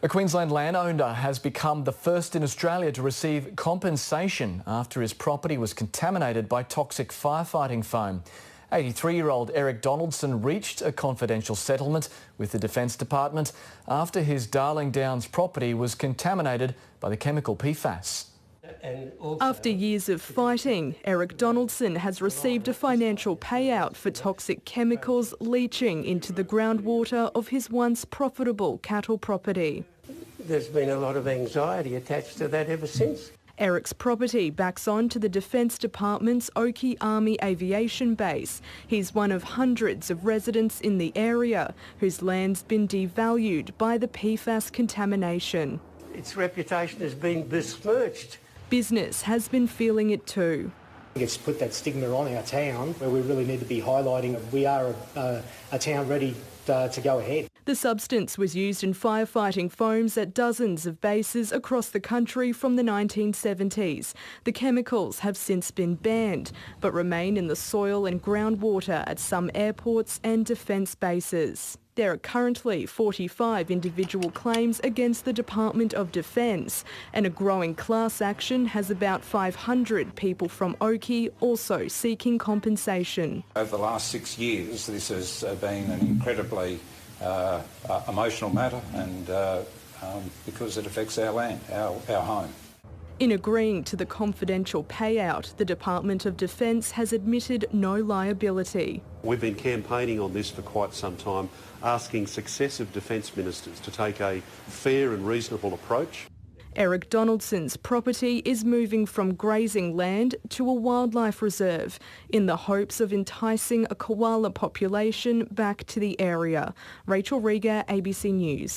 A Queensland landowner has become the first in Australia to receive compensation after his property was contaminated by toxic firefighting foam. 83-year-old Eric Donaldson reached a confidential settlement with the Defence Department after his Darling Downs property was contaminated by the chemical PFAS. After years of fighting, Eric Donaldson has received a financial payout for toxic chemicals leaching into the groundwater of his once profitable cattle property. There's been a lot of anxiety attached to that ever since. Eric's property backs on to the Defence Department's Oakey Army Aviation Base. He's one of hundreds of residents in the area whose land's been devalued by the PFAS contamination. Its reputation has been besmirched. Business has been feeling it too. It's put that stigma on our town where we really need to be highlighting we are a town ready to go ahead. The substance was used in firefighting foams at dozens of bases across the country from the 1970s. The chemicals have since been banned, but remain in the soil and groundwater at some airports and defence bases. There are currently 45 individual claims against the Department of Defence, and a growing class action has about 500 people from Oakey also seeking compensation. Over the last 6 years, this has been an incredibly emotional matter, and because it affects our land, our home. In agreeing to the confidential payout, the Department of Defence has admitted no liability. We've been campaigning on this for quite some time, asking successive Defence Ministers to take a fair and reasonable approach. Eric Donaldson's property is moving from grazing land to a wildlife reserve in the hopes of enticing a koala population back to the area. Rachel Rieger, ABC News.